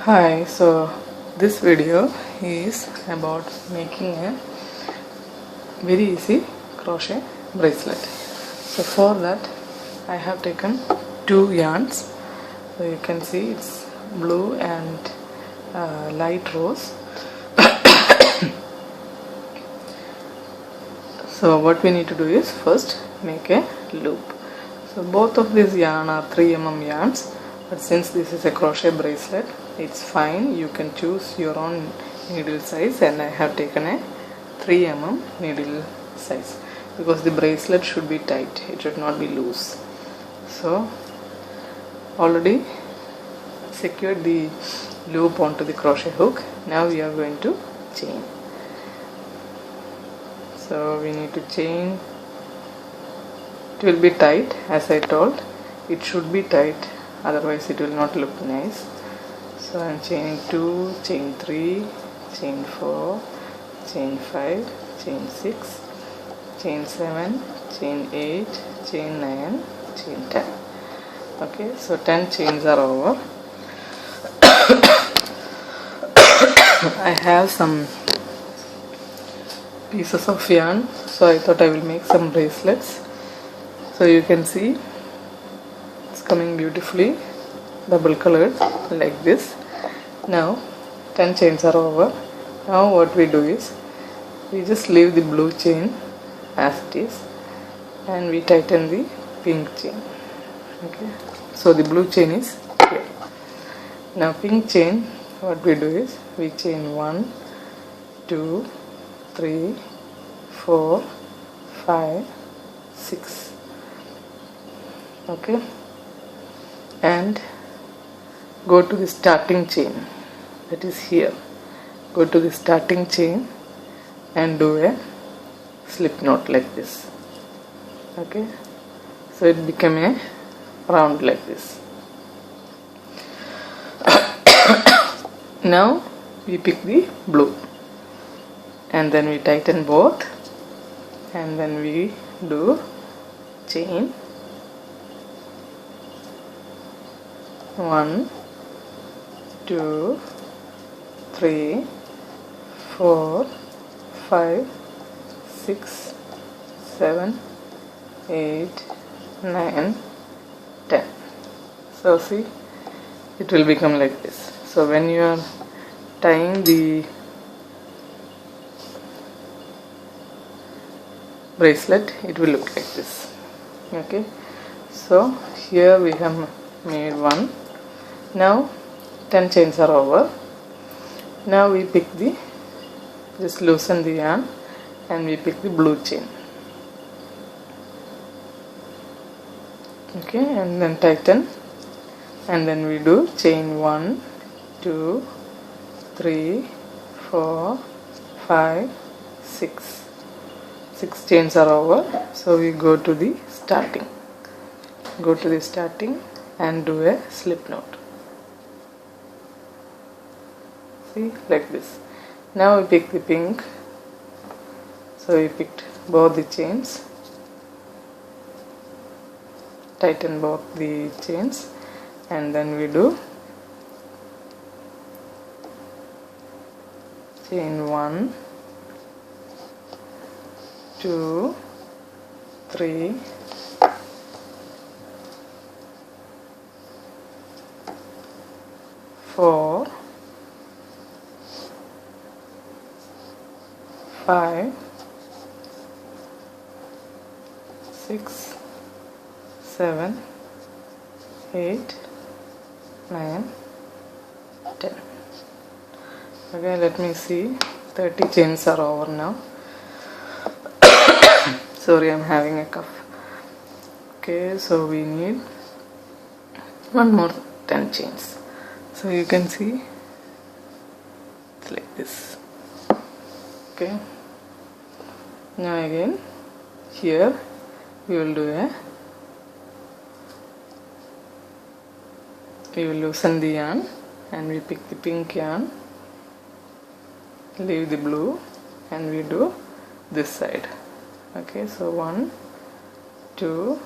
Hi, so this video is about making a very easy crochet bracelet. So for that I have taken two yarns. So you can see it's blue and light rose. So what we need to do is first make a loop. So both of these yarn are 3mm yarns, but since this is a crochet bracelet, it's fine, you can choose your own needle size, and I have taken a 3mm needle size because the bracelet should be tight, it should not be loose. So already secured the loop onto the crochet hook. Now we are going to chain. So we need to chain. It will be tight, as I told, it should be tight, otherwise it will not look nice. So I am chaining 2, chain 3, chain 4, chain 5, chain 6, chain 7, chain 8, chain 9, chain 10. Okay, so 10 chains are over. I have some pieces of yarn, so I thought I will make some bracelets. So you can see it's coming beautifully double colored like this. Now 10 chains are over. Now what we do is we just leave the blue chain as it is and we tighten the pink chain. Okay, so the blue chain is here. Now pink chain, what we do is we chain 1, 2, 3, 4, 5, 6. Okay, and go to the starting chain, that is here. Go to the starting chain and do a slip knot like this. Okay, so it became a round like this. Now we pick the blue and then we tighten both, and then we do chain 1, 2, 3, 4, 5, 6, 7, 8, 9, 10. So see, it will become like this. So when you are tying the bracelet, it will look like this. Okay, so here we have made one. Now 10 chains are over. Now we pick the, just loosen the yarn and we pick the blue chain. Okay, and then tighten, and then we do chain 1, 2, 3, 4, 5, 6. 6 chains are over. So we go to the starting. Go to the starting and do a slip knot. See, like this. Now we pick the pink. So we picked both the chains. Tighten both the chains and then we do chain 1, 2, 3, 4, 5, 6, 7, 8, 9, 10. Okay, let me see. 30 chains are over now. Sorry, I'm having a cough. Okay, so we need one more 10 chains. So you can see it's like this. Okay, now again here we will loosen the yarn and we pick the pink yarn, leave the blue, and we do this side. Okay, so 1, 2,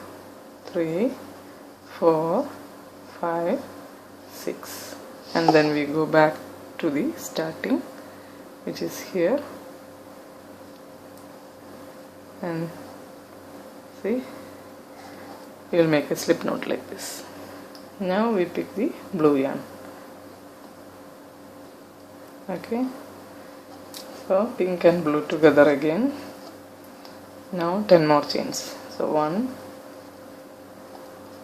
3, 4, 5, 6, and then we go back to the starting, which is here, and see, we will make a slip knot like this. Now we pick the blue yarn. Okay, so pink and blue together again. Now 10 more chains. So 1,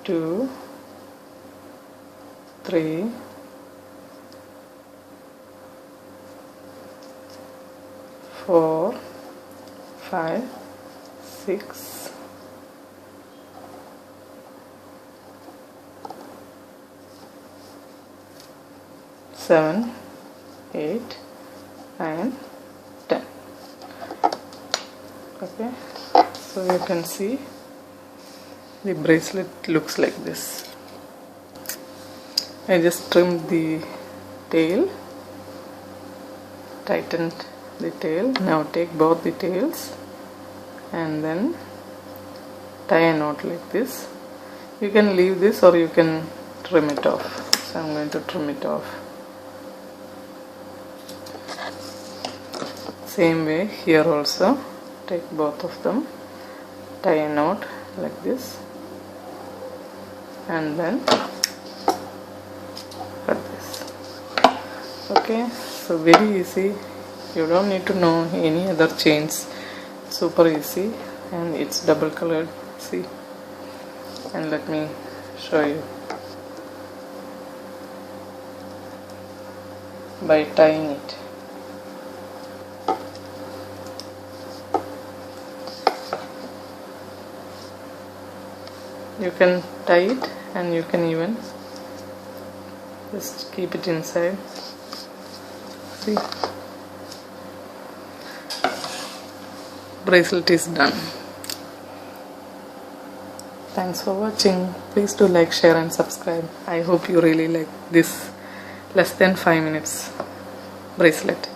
2, 3, 4, 5, 6, 7, 8, 9, 10. Okay, so you can see the bracelet looks like this. I just trimmed the tail, tightened the tail. Now take both the tails and then tie a knot like this. You can leave this or you can trim it off. So I'm going to trim it off. Same way here also, take both of them, tie a knot like this, and then cut this. Okay, so very easy. You don't need to know any other chains. Super easy, and it's double colored. See, and let me show you by tying it. You can tie it and you can even just keep it inside. See, bracelet is done. Thanks for watching. Please do like, share and subscribe. I hope you really like this less than 5 minutes bracelet.